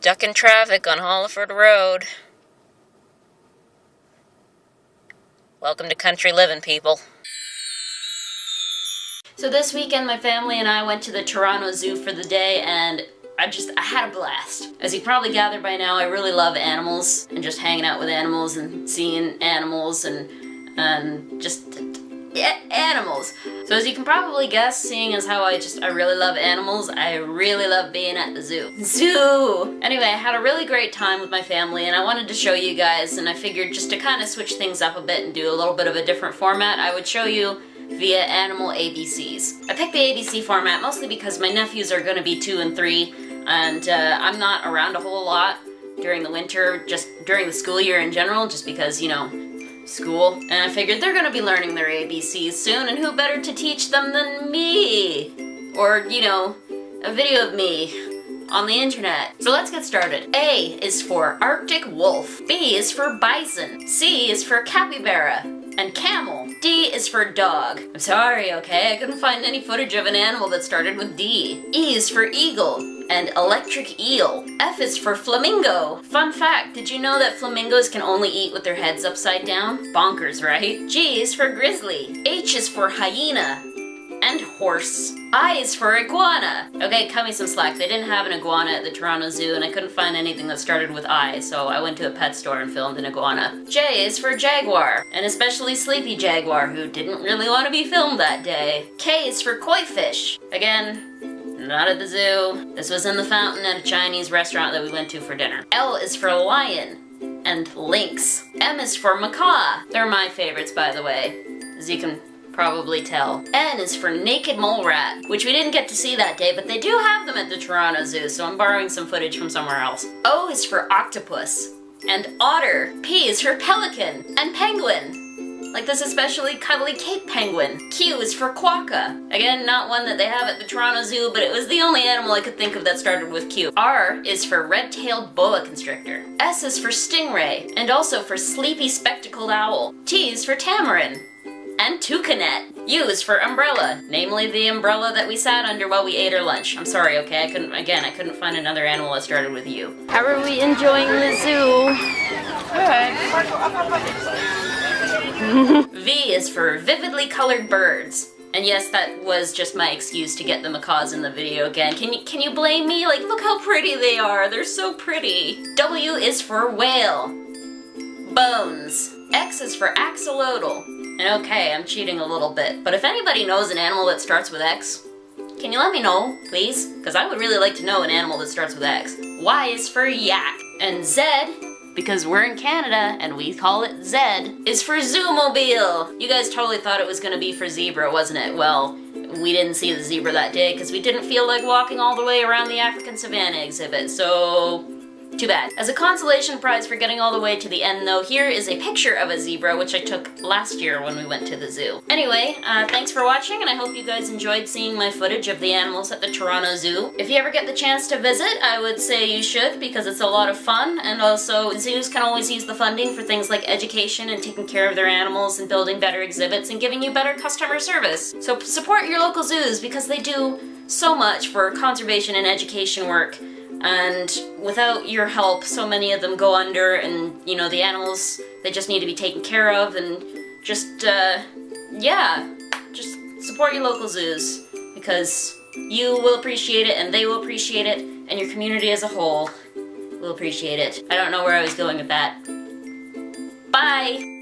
Stuck in traffic on Holliford Road. Welcome to country living, people. So this weekend my family and I went to the Toronto Zoo for the day, and I had a blast. As you probably gathered by now, I really love animals and just hanging out with animals and seeing animals and just animals. So as you can probably guess, seeing as how I really love animals, I really love being at the zoo. Anyway, I had a really great time with my family and I wanted to show you guys, and I figured just to kind of switch things up a bit and do a little bit of a different format, I would show you via animal ABCs. I picked the ABC format mostly because my nephews are going to be 2 and 3, and I'm not around a whole lot during the winter, just during the school year in general, just because, you know, school. And I figured they're gonna be learning their ABCs soon, and who better to teach them than me? Or, you know, a video of me on the internet. So let's get started. A is for Arctic wolf. B is for bison. C is for capybara and camel. D is for dog. I'm sorry, okay? I couldn't find any footage of an animal that started with D. E is for eagle and electric eel. F is for flamingo. Fun fact, did you know that flamingos can only eat with their heads upside down? Bonkers, right? G is for grizzly. H is for hyena and horse. I is for iguana. Okay, cut me some slack. They didn't have an iguana at the Toronto Zoo, and I couldn't find anything that started with I, so I went to a pet store and filmed an iguana. J is for jaguar, and especially sleepy jaguar, who didn't really want to be filmed that day. K is for koi fish. Again, not at the zoo. This was in the fountain at a Chinese restaurant that we went to for dinner. L is for lion and lynx. M is for macaw. They're my favorites, by the way, as you can probably tell. N is for naked mole rat, which we didn't get to see that day, but they do have them at the Toronto Zoo, so I'm borrowing some footage from somewhere else. O is for octopus and otter. P is for pelican and penguin, like this especially cuddly Cape penguin. Q is for quokka. Again, not one that they have at the Toronto Zoo, but it was the only animal I could think of that started with Q. R is for red-tailed boa constrictor. S is for stingray, and also for sleepy spectacled owl. T is for tamarin and toucanet. U is for umbrella, namely the umbrella that we sat under while we ate our lunch. I'm sorry, okay? I couldn't find another animal that started with U. How are we enjoying the zoo? Good. V is for vividly colored birds. And yes, that was just my excuse to get the macaws in the video again. Can you blame me? Like, look how pretty they are. They're so pretty. W is for whale. Bones. X is for axolotl. And okay, I'm cheating a little bit, but if anybody knows an animal that starts with X, can you let me know, please? Because I would really like to know an animal that starts with X. Y is for yak. And Z, because we're in Canada and we call it Z, is for zoomobile. You guys totally thought it was going to be for zebra, wasn't it? Well, we didn't see the zebra that day because we didn't feel like walking all the way around the African Savannah exhibit, so too bad. As a consolation prize for getting all the way to the end though, here is a picture of a zebra which I took last year when we went to the zoo. Anyway, thanks for watching, and I hope you guys enjoyed seeing my footage of the animals at the Toronto Zoo. If you ever get the chance to visit, I would say you should, because it's a lot of fun, and also zoos can always use the funding for things like education and taking care of their animals and building better exhibits and giving you better customer service. So support your local zoos because they do so much for conservation and education work. And without your help, so many of them go under, and, you know, the animals, they just need to be taken care of, and just support your local zoos, because you will appreciate it, and they will appreciate it, and your community as a whole will appreciate it. I don't know where I was going with that. Bye!